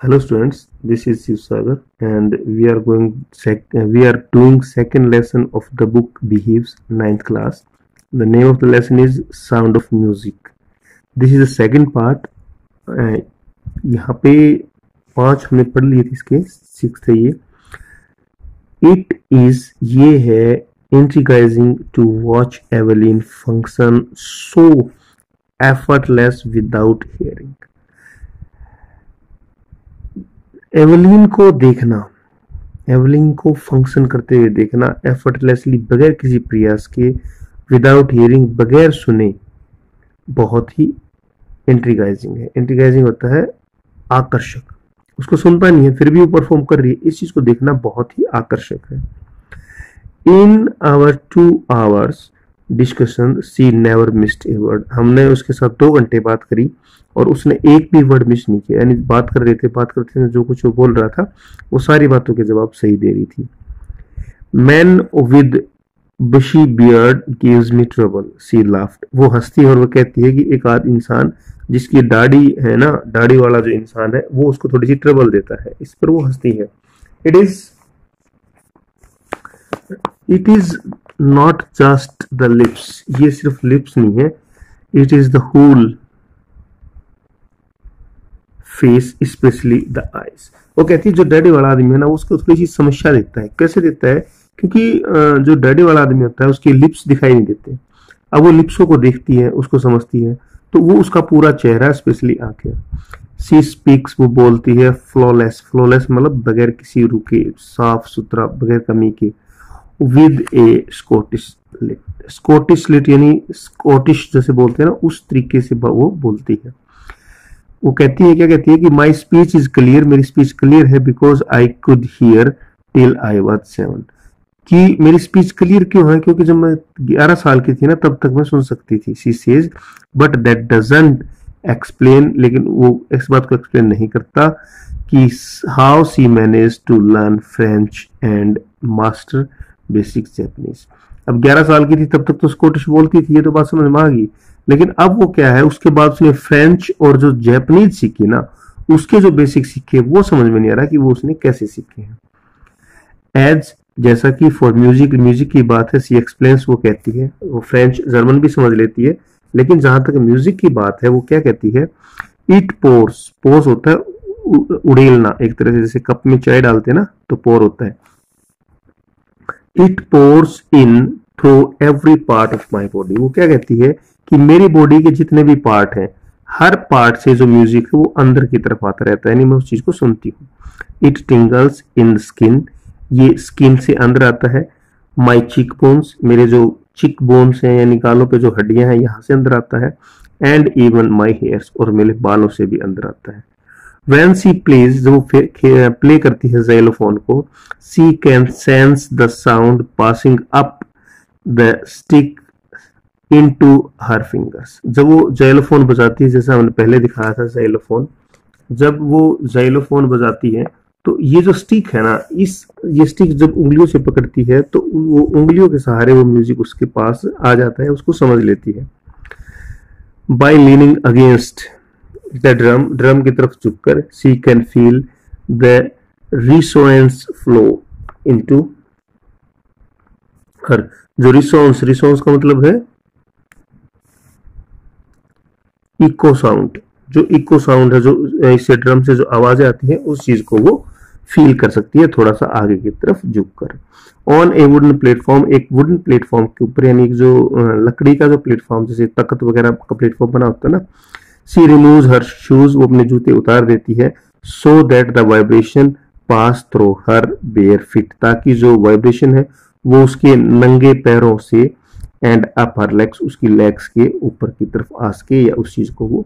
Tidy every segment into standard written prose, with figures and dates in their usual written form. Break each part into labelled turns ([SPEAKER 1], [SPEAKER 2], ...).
[SPEAKER 1] Hello students, this is Shiv Sagar and we are doing second lesson of the book Behaves, ninth class. The name of the lesson is Sound of Music. This is the second part. यहाँ पे 5 हमने पढ़ लिए थे, इसके 6th है ये. It is ये है intriguing to watch Evelyn function so effortless without hearing. Evelyn को देखना, एवलिन को फंक्शन करते हुए देखना एफर्टलेसली, बगैर किसी प्रयास के, विदाउट हियरिंग, बगैर सुने, बहुत ही इंट्रिगाइजिंग है. इंट्रिगाइजिंग होता है आकर्षक. उसको सुनता नहीं है फिर भी वो परफॉर्म कर रही है, इस चीज को देखना बहुत ही आकर्षक है. In our 2 hours discussion she never missed a word. हमने उसके साथ 2 घंटे बात करी और उसने एक भी वर्ड मिस नहीं किया. यानी बात करते जो कुछ वो बोल रहा था वो सारी बातों के जवाब सही दे रही थी. मैन विद बशी बियर्ड गिव्स मी ट्रबल, सी लाफ्ड. वो हंसती है और वो कहती है कि एक इंसान जिसकी दाढ़ी है ना, दाढ़ी वाला जो इंसान है वो उसको थोड़ी सी ट्रबल देता है. इस पर वो हंसती है. It is not just the lips, ये सिर्फ लिप्स नहीं है, it is the whole face, especially the eyes. वो कहती है जो डैडी वाला आदमी है ना उसको थोड़ी सी समस्या देता है. कैसे देता है? क्योंकि जो डैडी वाला आदमी होता है उसके लिप्स दिखाई नहीं देते. अब वो लिप्सों को देखती है, उसको समझती है, तो वो उसका पूरा चेहरा, स्पेशली आंखें. सी स्पीक्स, वो बोलती है, फ्लॉलेस, फ्लॉलेस मतलब बगैर किसी रुके, साफ सुथरा, बगैर कमी के, with a Scottish lilt. Scottish lilt यानी स्कॉटिश जैसे बोलते हैं ना उस तरीके से वो बोलती है. वो कहती है, क्या कहती है कि माई स्पीच इज क्लियर, मेरी स्पीच क्लियर है, because I could hear till I was 7. कि मेरी स्पीच क्लियर क्यों है? क्योंकि जब मैं 11 साल की थी ना तब तक मैं सुन सकती थी. She says but that doesn't explain, लेकिन वो इस बात को एक्सप्लेन नहीं करता कि how she manage to learn French and master basic Japanese. अब 11 साल की थी तब तक तो स्कॉटिश बोलती थी, ये तो बात समझ में आ गई. लेकिन अब वो क्या है, उसके बाद उसने फ्रेंच और जो जैपनीज सीखी ना उसके जो बेसिक सीखे वो समझ में नहीं आ रहा कि वो उसने कैसे सीखे हैं. एज जैसा कि फॉर म्यूजिक, म्यूजिक की बात है, सी एक्सप्लेन्स, वो कहती है, वो फ्रेंच जर्मन भी समझ लेती है, लेकिन जहां तक म्यूजिक की बात है वो क्या कहती है, इट पोर्स, पोर्स होता है उड़ेलना, एक तरह से जैसे कप में चाय डालते हैं ना तो पोर होता है. It pores in through every part of my body. वो क्या कहती है कि मेरी बॉडी के जितने भी पार्ट हैं, हर पार्ट से जो म्यूजिक है वो अंदर की तरफ आता रहता है, यानी मैं उस चीज को सुनती हूँ. इट टिंगल्स इन स्किन, ये स्किन से अंदर आता है. माई चिक बोन्स, मेरे जो चिक बोन्स हैं यानी गालों पे जो हड्डियां हैं यहाँ से अंदर आता है. एंड इवन माई हेयर्स, और मेरे बालों से भी अंदर आता है. When she plays, जब वो प्ले करती है xylophone को, she can sense the sound passing up the stick into her fingers. जब वो xylophone बजाती है, जैसा हमने पहले दिखाया था xylophone, जब वो xylophone बजाती है तो ये जो स्टिक है ना, ये स्टिक जब उंगलियों से पकड़ती है तो वो उंगलियों के सहारे वो म्यूजिक उसके पास आ जाता है, उसको समझ लेती है. By leaning against the drum, drum की तरफ झुककर, she can feel the resonance flow into her. जो रिसोनेंस, रिसोनेंस का मतलब है इको साउंड. जो इको साउंड है, जो इससे ड्रम से जो आवाजें आती हैं उस चीज को वो फील कर सकती है थोड़ा सा आगे की तरफ झुककर. ऑन ए वुडन प्लेटफॉर्म, एक वुडन प्लेटफॉर्म के ऊपर, यानी जो लकड़ी का जो प्लेटफॉर्म जैसे तख्त वगैरह का प्लेटफॉर्म बना होता है ना. सी रिमूव्स हर शूज, वो अपने जूते उतार देती है. So that the vibration pass through her bare feet, ताकि जो वाइब्रेशन है वो उसके नंगे पैरों से एंड अप हर लेग्स, उसकी लेग्स के ऊपर की तरफ आ सके या उस चीज को वो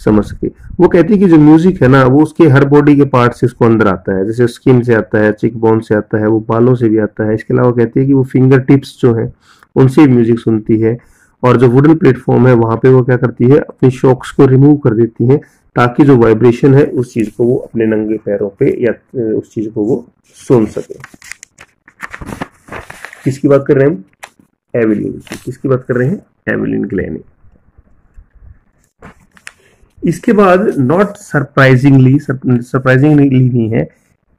[SPEAKER 1] समझ सके. वो कहती है कि जो म्यूजिक है ना वो उसके हर बॉडी के पार्ट से उसको अंदर आता है, जैसे स्किन से आता है, चिक बोन से आता है, वो बालों से भी आता है. इसके अलावा कहती है कि वो फिंगर टिप्स जो है उनसे म्यूजिक सुनती है. और जो वुडन प्लेटफॉर्म है वहां पे वो क्या करती है, अपनी शॉक्स को रिमूव कर देती है ताकि जो वाइब्रेशन है उस चीज को वो अपने नंगे पैरों पे या उस चीज को वो सुन सके. किसकी बात कर रहे हैं हम? एवेलिन की. किसकी बात कर रहे हैं? Evelyn Glenny. इसके बाद नॉट सरप्राइजिंगली नहीं है,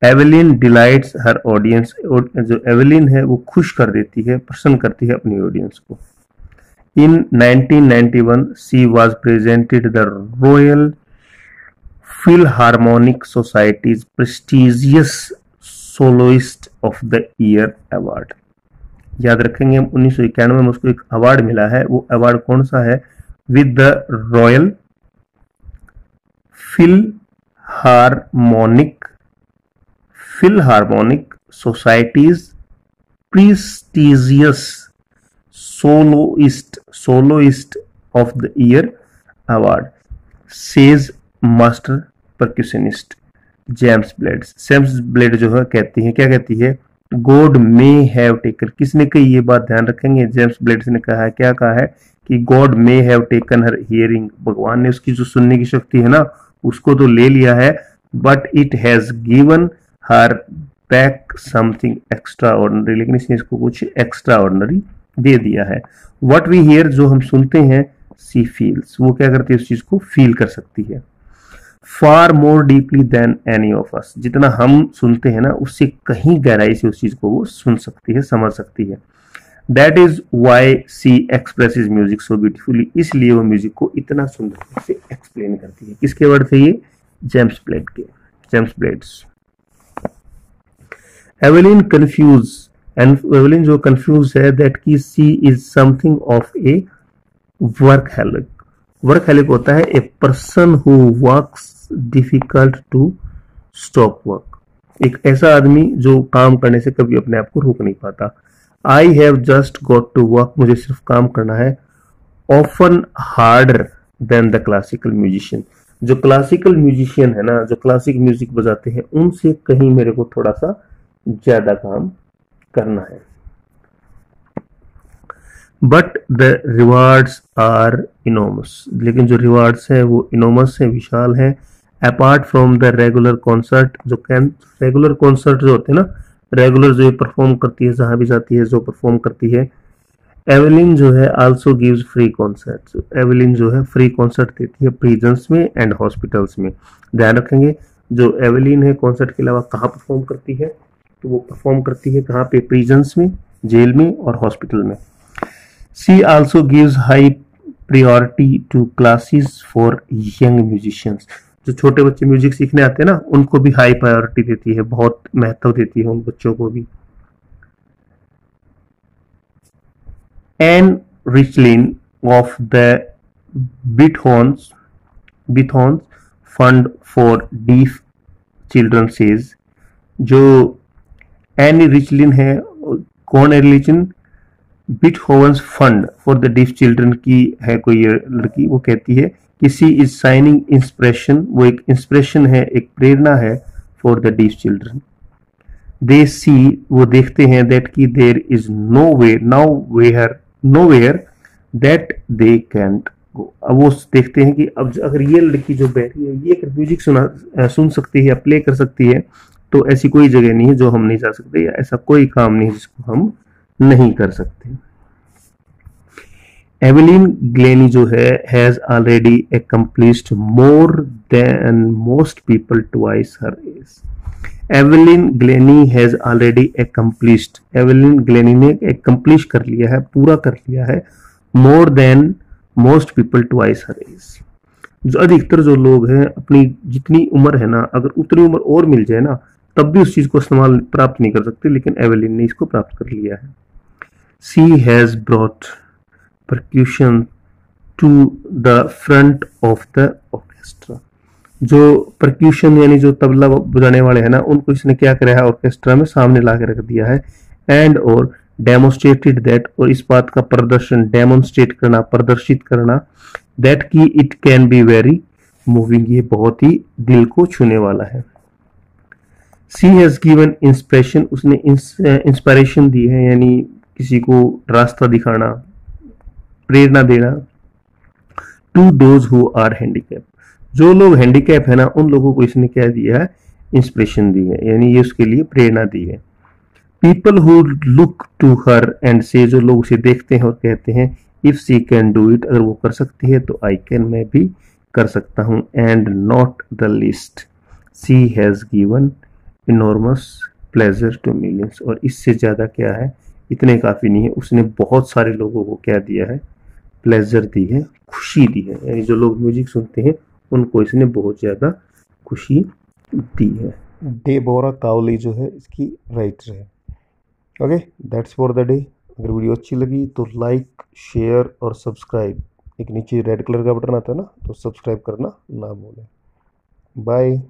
[SPEAKER 1] एवेलिन डिलाइट्स हर ऑडियंस। जो एवेलिन है वो खुश कर देती है, प्रसन्न करती है अपनी ऑडियंस को। इन 1991 she was presented the royal philharmonic society's prestigious soloist of the year award. याद रखेंगे हम 1991 में उसको एक अवार्ड मिला है। वो अवार्ड कौन सा है? With the royal philharmonic society's prestigious soloist of the year award, says master percussionist James Blade. James Blade जो है कहती है, क्या कहती है? God may have taken. किसने कही ये बात? ध्यान रखेंगे, जेम्स ब्लेड ने कहा है। क्या कहा है? कि God may have taken her hearing. भगवान ने उसकी जो सुनने की शक्ति है ना, उसको तो ले लिया है, but it has given her back something extra ordinary. लेकिन इसने इसको कुछ एक्स्ट्रा ऑर्डिनरी दे दिया है। वट वी हियर, जो हम सुनते हैं, सी फील्स, वो क्या करती है? उस चीज को फील कर सकती है। Far more deeply than any of us. जितना हम सुनते हैं ना, उससे कहीं गहराई से उस चीज को वो सुन सकती है, समझ सकती है। That is why she expresses music so beautifully. इसलिए वो म्यूजिक को इतना सुंदर से एक्सप्लेन करती है। किसके वर्ड थे ये? जेम्स ब्लेड के, James Blades. Evelyn confuse, Evelyn जो कंफ्यूज है, दैट की she is something of a workaholic. Workaholic होता है a person who works difficult to stop work. एक ऐसा आदमी जो काम करने से कभी अपने आप को रोक नहीं पाता। I have just got to work, मुझे सिर्फ काम करना है। Often harder than the classical musician. जो क्लासिकल म्यूजिशियन है ना, जो क्लासिक म्यूजिक बजाते हैं, उनसे कहीं मेरे को थोड़ा सा ज्यादा काम करना है। But the rewards are enormous. लेकिन जो रिवार्ड्स है वो इनोमस है, विशाल है। Apart from the regular concert, जो रेगुलर कॉन्सर्ट जो होते हैं ना, रेगुलर जो परफॉर्म करती है, जहां भी जाती है जो परफॉर्म करती है। एवेलिन जो है also gives free concert. Evelyn जो है फ्री कॉन्सर्ट देती है प्रिजन्स में एंड हॉस्पिटल्स में। ध्यान रखेंगे, जो एवेलिन है कॉन्सर्ट के अलावा कहाँ परफॉर्म करती है? तो वो परफॉर्म करती है कहाँ पे? प्रिजन्स में, जेल में और हॉस्पिटल में। She also gives high priority to classes for young musicians. जो छोटे बच्चे म्यूजिक सीखने आते हैं ना, उनको भी हाई प्रायोरिटी देती है, बहुत महत्व देती है उन बच्चों को भी। Ann Richlin of the Beethoven's fund for deaf children says. जो एनी रिचलिन है, कौन है Richlin? Beethoven's fund for the deaf children की है कोई लड़की। वो कहती है कि सी इज साइनिंग इंस्पिरेशन। वो एक इंस्पिरेशन है, एक प्रेरणा है for the deaf children. They see, वो देखते हैं, दैट की there is nowhere that they can't go. अब वो देखते हैं कि अब अगर ये लड़की जो बैठी है, ये अगर म्यूजिक सुन सकती है या प्ले कर सकती है, तो ऐसी कोई जगह नहीं है जो हम नहीं जा सकते, या ऐसा कोई काम नहीं है जिसको हम नहीं कर सकते। एवेलिन ग्लेनी जो है has already accomplished more than most people twice her age. Evelyn Glenny has already accomplished, Evelyn Glenny ने accomplish कर लिया है, पूरा कर लिया है, more than most people twice her age. जो अधिकतर जो लोग हैं अपनी जितनी उम्र है ना, अगर उतनी उम्र और मिल जाए ना, तब भी उस चीज को इस्तेमाल प्राप्त नहीं कर सकते, लेकिन एवेलिन ने इसको प्राप्त कर लिया है। She has brought percussion to the front of the orchestra. जो परक्यूशन यानी जो तबला बजाने वाले हैं ना, उनको इसने क्या करा है? ऑर्केस्ट्रा में सामने ला के रख दिया है। एंड और डेमोन्स्ट्रेटेड दैट, और इस बात का प्रदर्शन, डेमोन्स्ट्रेट करना, प्रदर्शित करना, दैट की it can be very moving, ये बहुत ही दिल को छूने वाला है। सी हैज गिवन इंस्पिरेशन, उसने इंस्पिरेशन दी है, यानी किसी को रास्ता दिखाना, प्रेरणा देना। To those who are handicap, जो लोग हैंडीकैप है ना, उन लोगों को इसने क्या दिया है? इंस्पिरेशन दी है, यानी ये उसके लिए प्रेरणा दी है। People who look to her and say, जो लोग उसे देखते हैं और कहते हैं if she can do it, अगर वो कर सकती है तो आई कैन, मैं भी कर सकता हूँ। And not the least, she has given enormous pleasure to millions. और इससे ज़्यादा क्या है, इतने काफ़ी नहीं है, उसने बहुत सारे लोगों को क्या दिया है, प्लेजर दी है, खुशी दी है। यानी जो लोग म्यूजिक सुनते हैं उनको इसने बहुत ज़्यादा खुशी दी है। डेबोरा काउली जो है इसकी राइटर है। Okay, that's for the day. अगर वीडियो अच्छी लगी तो लाइक, शेयर और सब्सक्राइब, एक नीचे रेड कलर का बटन आता है ना, तो सब्सक्राइब करना ना भूलें। बाय।